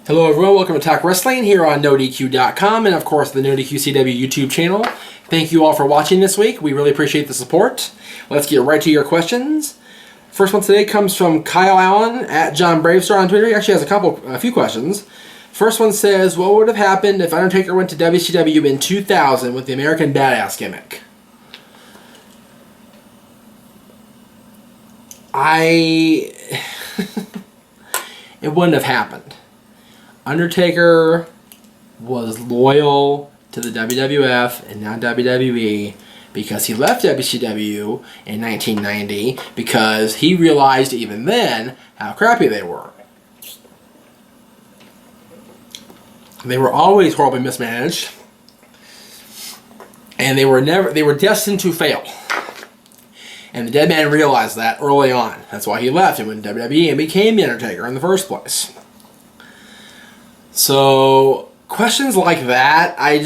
Hello everyone, welcome to Talk Wrestling here on NoDQ.com and of course the NoDQCW YouTube channel. Thank you all for watching this week. We really appreciate the support. Let's get right to your questions. First one today comes from Kyle Allen at John Bravestar on Twitter. He actually has a few questions. First one says, what would have happened if Undertaker went to WCW in 2000 with the American Badass gimmick? It wouldn't have happened. Undertaker was loyal to the WWF and now WWE because he left WCW in 1990 because he realized even then how crappy they were. They were always horribly mismanaged, and they were destined to fail. And the dead man realized that early on. That's why he left and went to WWE and became The Undertaker in the first place. So, questions like that, I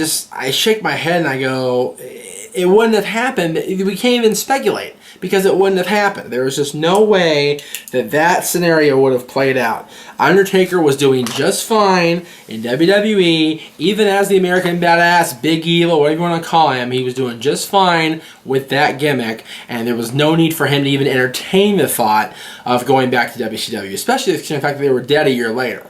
shake my head and I go, it wouldn't have happened. We can't even speculate because it wouldn't have happened. There was just no way that that scenario would have played out. Undertaker was doing just fine in WWE, even as the American Badass, Big Evil, whatever you want to call him. He was doing just fine with that gimmick, and there was no need for him to even entertain the thought of going back to WCW, especially the fact that they were dead a year later.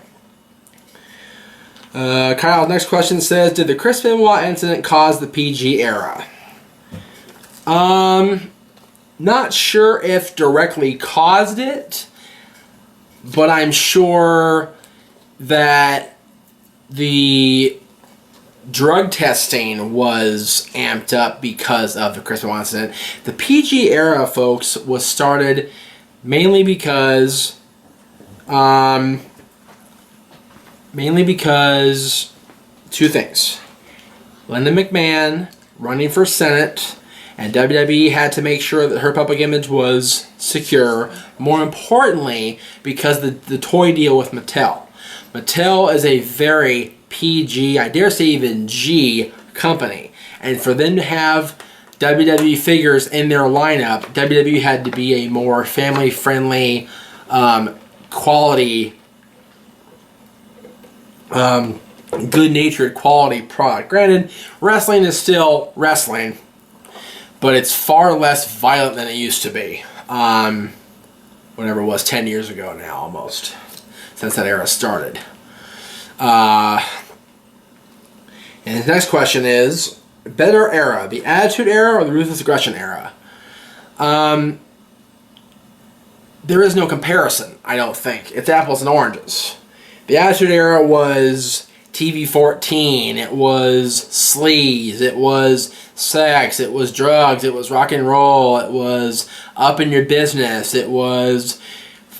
Kyle's next question says, did the Chris Benoit incident cause the PG era? Not sure if directly caused it, but I'm sure that the drug testing was amped up because of the Chris Benoit incident. The PG era, folks, was started mainly because two things. Linda McMahon running for Senate, and WWE had to make sure that her public image was secure. More importantly, because the toy deal with Mattel. Mattel is a very PG, I dare say even G, company. And for them to have WWE figures in their lineup, WWE had to be a more family-friendly, quality, good-natured quality product. Granted, wrestling is still wrestling, but it's far less violent than it used to be. Whatever it was, 10 years ago now, almost, since that era started. And his next question is, better era, the Attitude Era or the Ruthless Aggression Era? There is no comparison, I don't think. It's apples and oranges. The Attitude Era was TV-14, it was sleaze, it was sex, it was drugs, it was rock and roll, it was up in your business, it was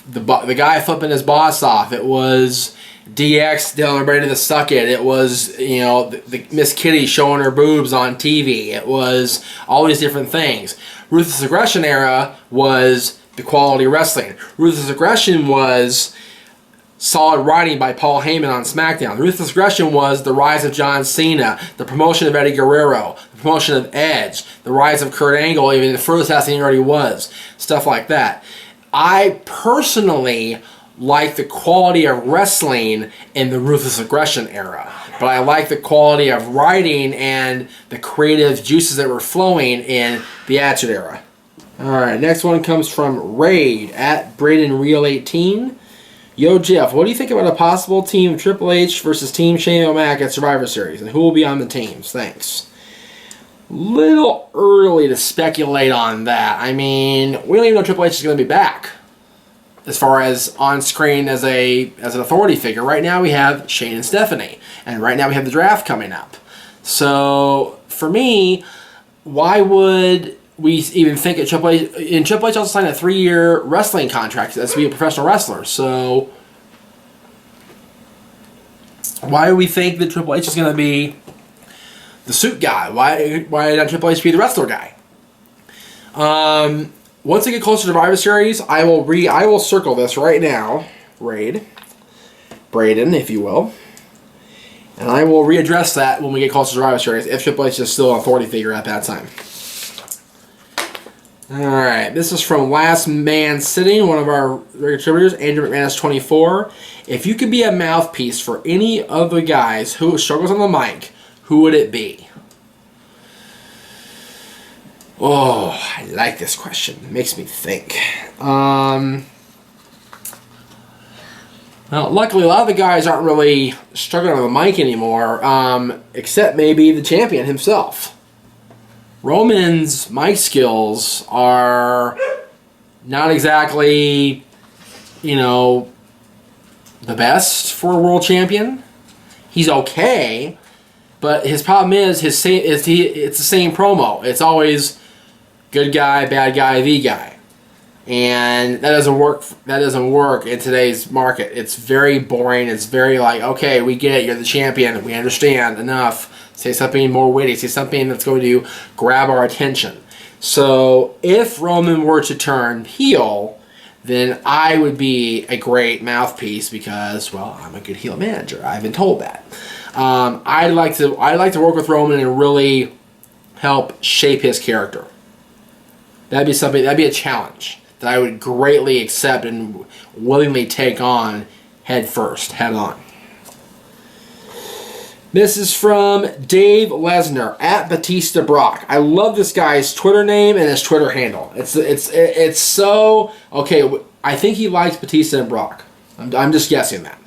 the guy flipping his boss off, it was DX telling everybody to suck it was, you know, the Miss Kitty showing her boobs on TV, it was all these different things. Ruthless Aggression Era was the quality wrestling. Ruthless Aggression was solid writing by Paul Heyman on SmackDown. Ruthless Aggression was the rise of John Cena, the promotion of Eddie Guerrero, the promotion of Edge, the rise of Kurt Angle, even the furthest past he already was, stuff like that. I personally like the quality of wrestling in the Ruthless Aggression era, but I like the quality of writing and the creative juices that were flowing in the Attitude Era. Alright, next one comes from Raid at BradenReal18. Yo, Jeff, what do you think about a possible team Triple H versus Team Shane O'Mac at Survivor Series? And who will be on the teams? Thanks. Little early to speculate on that. I mean, we don't even know Triple H is going to be back as far as on screen as an authority figure. Right now we have Shane and Stephanie. And right now we have the draft coming up. So, for me, why would we even think at Triple H? And Triple H also signed a 3-year wrestling contract to be a professional wrestler. So why do we think that Triple H is going to be the suit guy? Why not Triple H be the wrestler guy? Once I get closer to Survivor Series, I will circle this right now. Braden, if you will. And I will readdress that when we get closer to Survivor Series if Triple H is still an authority figure at that time. Alright, this is from Last Man Sitting, one of our contributors, Andrew McManus 24. If you could be a mouthpiece for any of the guys who struggles on the mic, who would it be? Oh, I like this question. It makes me think. Well, luckily, a lot of the guys aren't really struggling on the mic anymore, except maybe the champion himself. Roman's mic skills are not exactly, the best for a world champion. He's okay, but his problem is it's the same promo. It's always good guy, bad guy, the guy. And that doesn't work. That doesn't work in today's market. It's very boring. It's very like, okay, we get it. You're the champion. We understand. Enough. Say something more witty. Say something that's going to grab our attention. So if Roman were to turn heel, then I would be a great mouthpiece because, well, I'm a good heel manager. I've been told that. I'd like to work with Roman and really help shape his character. That'd be something. That'd be a challenge that I would greatly accept and willingly take on head on. This is from Dave Lesnar at Batista Brock. I love this guy's Twitter name and his Twitter handle. It's so okay. I think he likes Batista and Brock. I'm just guessing that.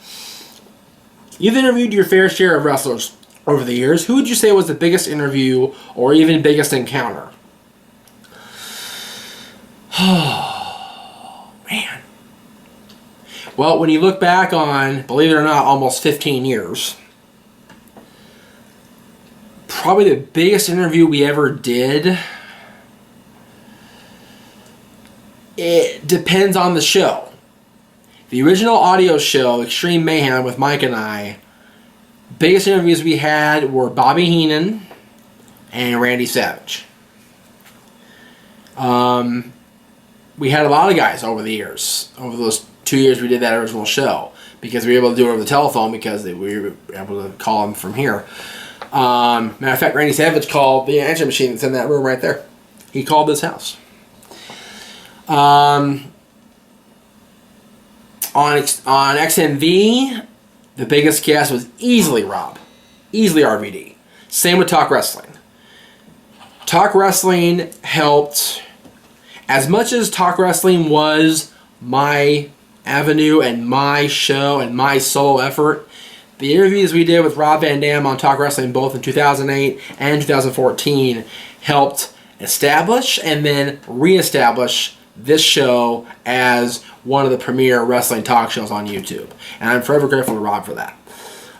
You've interviewed your fair share of wrestlers over the years. Who would you say was the biggest interview or even biggest encounter? Oh, man. Well, when you look back on, believe it or not, almost 15 years, probably the biggest interview we ever did, it depends on the show. The original audio show, Extreme Mayhem with Mike and I, biggest interviews we had were Bobby Heenan and Randy Savage. We had a lot of guys over the years, over those 2 years we did that original show, because we were able to do it over the telephone because we were able to call them from here. Matter of fact, Randy Savage called the answering machine that's in that room right there. He called this house. On XMV, the biggest guest was easily Rob. Easily RVD. Same with Talk Wrestling. Talk Wrestling helped, as much as Talk Wrestling was my avenue and my show and my solo effort, the interviews we did with Rob Van Dam on Talk Wrestling both in 2008 and 2014 helped establish and then reestablish this show as one of the premier wrestling talk shows on YouTube. And I'm forever grateful to Rob for that.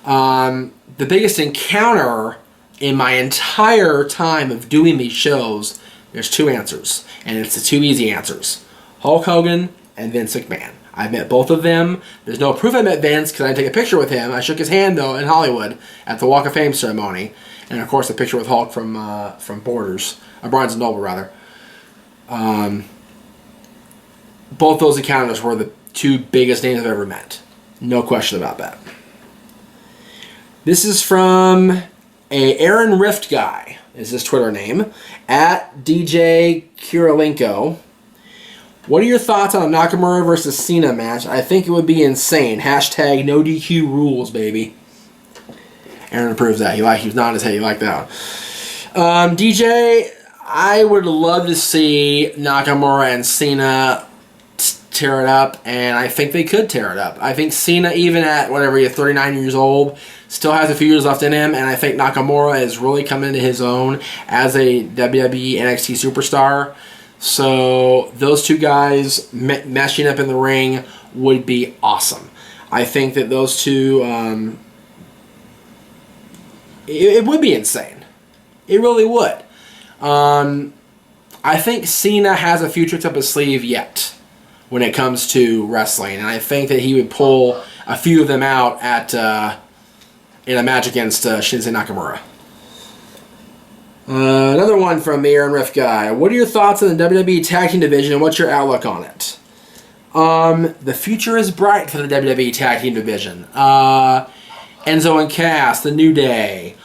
The biggest encounter in my entire time of doing these shows, there's two answers. And it's the two easy answers. Hulk Hogan and Vince McMahon. I met both of them. There's no proof I met Vince because I didn't take a picture with him. I shook his hand, though, in Hollywood at the Walk of Fame ceremony. And, of course, a picture with Hulk from Borders. Barnes & Noble, rather. Both those encounters were the two biggest names I've ever met. No question about that. This is from a Aaron Rift guy, is his Twitter name, at DJ Kirilenko. What are your thoughts on a Nakamura versus Cena match? I think it would be insane. Hashtag no DQ rules, baby. Aaron approves that. He was nodding his head. He liked that. DJ, I would love to see Nakamura and Cena tear it up, and I think they could tear it up. I think Cena, even at whatever, he's 39 years old, still has a few years left in him, and I think Nakamura is really coming into his own as a WWE NXT superstar. So those two guys meshing up in the ring would be awesome. I think that those two, it would be insane. It really would. I think Cena has a few tricks up his sleeve yet when it comes to wrestling, and I think that he would pull a few of them out at in a match against Shinsuke Nakamura. Another one from the Aaron Riff guy. What are your thoughts on the WWE Tag Team division and what's your outlook on it? The future is bright for the WWE Tag Team division. Enzo and Cass, The New Day.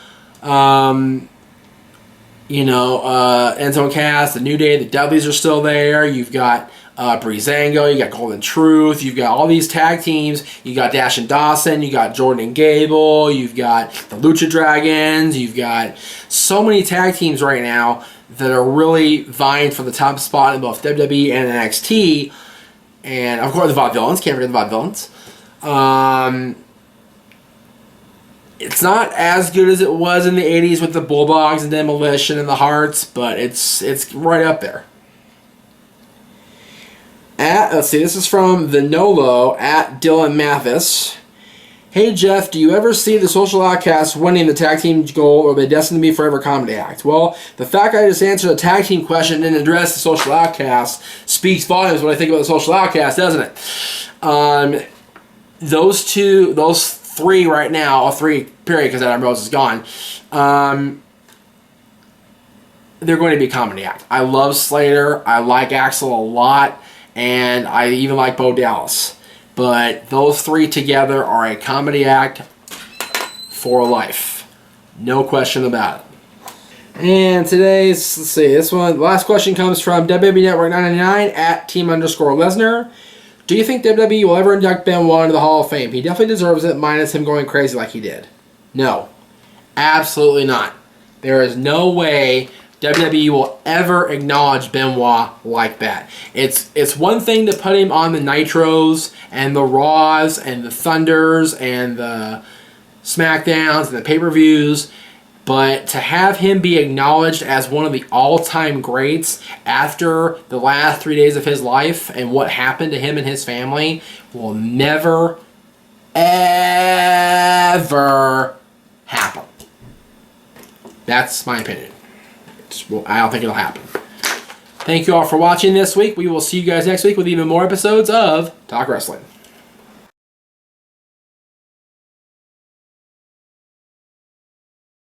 Enzo Cass, the New Day, the Dudleys are still there. You've got Breezango, you got Golden Truth, you've got all these tag teams. You got Dash and Dawson, you got Jordan and Gable, you've got the Lucha Dragons, you've got so many tag teams right now that are really vying for the top spot in both WWE and NXT. And of course the Vaudevillains, can't forget the Vaudevillains. It's not as good as it was in the 80s with the Bulldogs and Demolition and the Hearts, but it's right up there. Let's see, this is from the Nolo at Dylan Mathis. Hey Jeff, do you ever see the Social Outcasts winning the tag team gold, or are they destined to be forever comedy act? Well, the fact I just answered a tag team question and didn't address the Social Outcasts speaks volumes what I think about the Social Outcasts, doesn't it? Those three right now, or three period, because Adam Rose is gone, they're going to be a comedy act. I love Slater, I like Axel a lot, and I even like Bo Dallas. But those three together are a comedy act for life. No question about it. And today's, let's see, this one, the last question comes from WWE Network 999 at Team_Lesnar. Do you think WWE will ever induct Benoit into the Hall of Fame? He definitely deserves it, minus him going crazy like he did. No. Absolutely not. There is no way WWE will ever acknowledge Benoit like that. It's one thing to put him on the Nitros and the Raws and the Thunders and the SmackDowns and the pay-per-views, but to have him be acknowledged as one of the all-time greats after the last 3 days of his life and what happened to him and his family will never, ever happen. That's my opinion. I don't think it'll happen. Thank you all for watching this week. We will see you guys next week with even more episodes of Talk Wrestling.